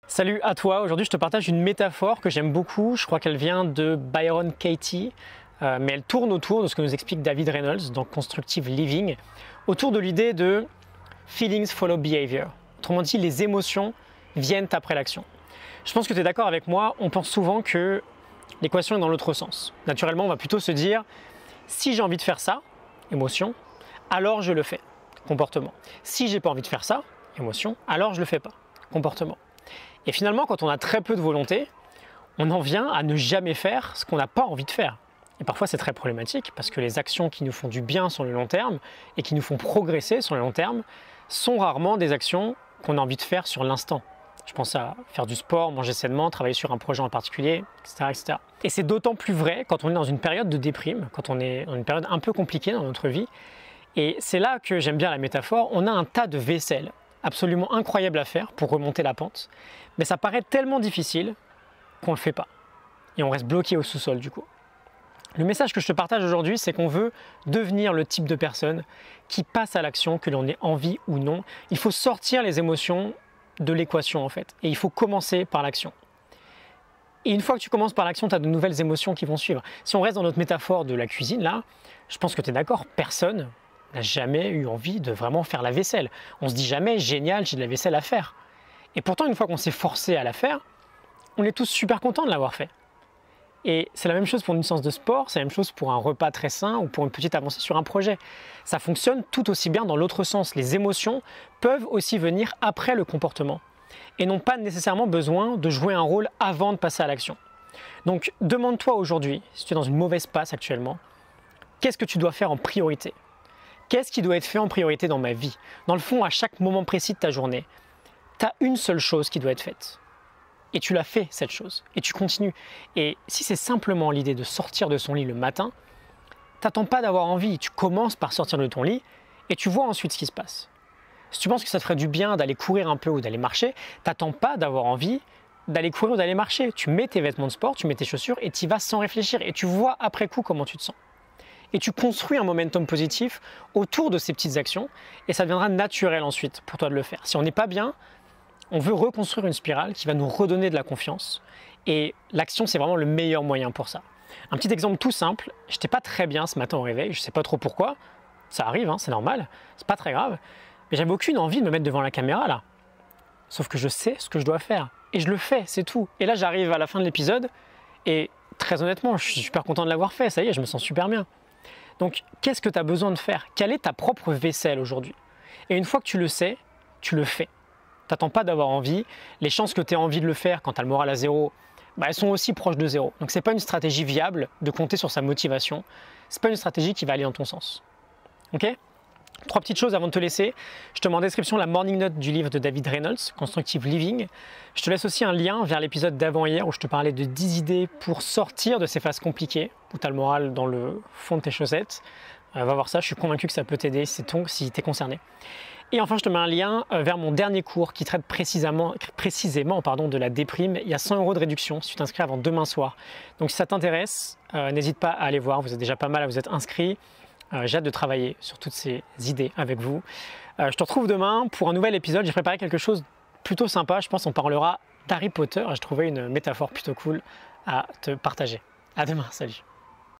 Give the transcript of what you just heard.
Salut à toi, aujourd'hui je te partage une métaphore que j'aime beaucoup, je crois qu'elle vient de Byron Katie, mais elle tourne autour de ce que nous explique David Reynolds dans Constructive Living, autour de l'idée de feelings follow behavior. Autrement dit, les émotions viennent après l'action. Je pense que tu es d'accord avec moi, on pense souvent que l'équation est dans l'autre sens. Naturellement, on va plutôt se dire, si j'ai envie de faire ça, émotion, alors je le fais, comportement. Si j'ai pas envie de faire ça, émotion, alors je le fais pas, comportement. Et finalement, quand on a très peu de volonté, on en vient à ne jamais faire ce qu'on n'a pas envie de faire. Et parfois, c'est très problématique parce que les actions qui nous font du bien sur le long terme et qui nous font progresser sur le long terme sont rarement des actions qu'on a envie de faire sur l'instant. Je pense à faire du sport, manger sainement, travailler sur un projet en particulier, etc. etc. Et c'est d'autant plus vrai quand on est dans une période de déprime, quand on est dans une période un peu compliquée dans notre vie. Et c'est là que j'aime bien la métaphore, on a un tas de vaisselle absolument incroyable à faire pour remonter la pente, mais ça paraît tellement difficile qu'on ne le fait pas. Et on reste bloqué au sous-sol du coup. Le message que je te partage aujourd'hui, c'est qu'on veut devenir le type de personne qui passe à l'action, que l'on ait envie ou non. Il faut sortir les émotions de l'équation en fait, et il faut commencer par l'action. Et une fois que tu commences par l'action, tu as de nouvelles émotions qui vont suivre. Si on reste dans notre métaphore de la cuisine là, je pense que tu es d'accord, personne n'a jamais eu envie de vraiment faire la vaisselle. On se dit jamais, génial, j'ai de la vaisselle à faire. Et pourtant, une fois qu'on s'est forcé à la faire, on est tous super contents de l'avoir fait. Et c'est la même chose pour une séance de sport, c'est la même chose pour un repas très sain ou pour une petite avancée sur un projet. Ça fonctionne tout aussi bien dans l'autre sens. Les émotions peuvent aussi venir après le comportement et n'ont pas nécessairement besoin de jouer un rôle avant de passer à l'action. Donc, demande-toi aujourd'hui, si tu es dans une mauvaise passe actuellement, qu'est-ce que tu dois faire en priorité ? Qu'est-ce qui doit être fait en priorité dans ma vie ? Dans le fond, à chaque moment précis de ta journée, tu as une seule chose qui doit être faite. Et tu l'as fait, cette chose. Et tu continues. Et si c'est simplement l'idée de sortir de son lit le matin, t'attends pas d'avoir envie. Tu commences par sortir de ton lit et tu vois ensuite ce qui se passe. Si tu penses que ça te ferait du bien d'aller courir un peu ou d'aller marcher, t'attends pas d'avoir envie d'aller courir ou d'aller marcher. Tu mets tes vêtements de sport, tu mets tes chaussures et tu y vas sans réfléchir. Et tu vois après coup comment tu te sens. Et tu construis un momentum positif autour de ces petites actions et ça deviendra naturel ensuite pour toi de le faire. Si on n'est pas bien, on veut reconstruire une spirale qui va nous redonner de la confiance et l'action, c'est vraiment le meilleur moyen pour ça. Un petit exemple tout simple, j'étais pas très bien ce matin au réveil, je sais pas trop pourquoi, ça arrive, hein, c'est normal, c'est pas très grave, mais j'avais aucune envie de me mettre devant la caméra là. Sauf que je sais ce que je dois faire et je le fais, c'est tout. Et là, j'arrive à la fin de l'épisode et très honnêtement, je suis super content de l'avoir fait, ça y est, je me sens super bien. Donc, qu'est-ce que tu as besoin de faire ? Quelle est ta propre vaisselle aujourd'hui ? Et une fois que tu le sais, tu le fais. T'attends pas d'avoir envie. Les chances que tu aies envie de le faire quand tu as le moral à zéro, elles sont aussi proches de zéro. Donc, ce n'est pas une stratégie viable de compter sur sa motivation. Ce n'est pas une stratégie qui va aller dans ton sens. Ok ? 3 petites choses avant de te laisser. Je te mets en description la morning note du livre de David Reynolds, Constructive Living. Je te laisse aussi un lien vers l'épisode d'avant-hier où je te parlais de 10 idées pour sortir de ces phases compliquées, où tu as le moral dans le fond de tes chaussettes. Va voir ça, je suis convaincu que ça peut t'aider si tu es concerné. Et enfin, je te mets un lien vers mon dernier cours qui traite précisément de la déprime. Il y a 100 € de réduction si tu t'inscris avant demain soir. Donc si ça t'intéresse, n'hésite pas à aller voir, vous êtes déjà pas mal à vous être inscrits. J'ai hâte de travailler sur toutes ces idées avec vous. Je te retrouve demain pour un nouvel épisode. J'ai préparé quelque chose de plutôt sympa. Je pense qu'on parlera d'Harry Potter. J'ai trouvé une métaphore plutôt cool à te partager. À demain, salut.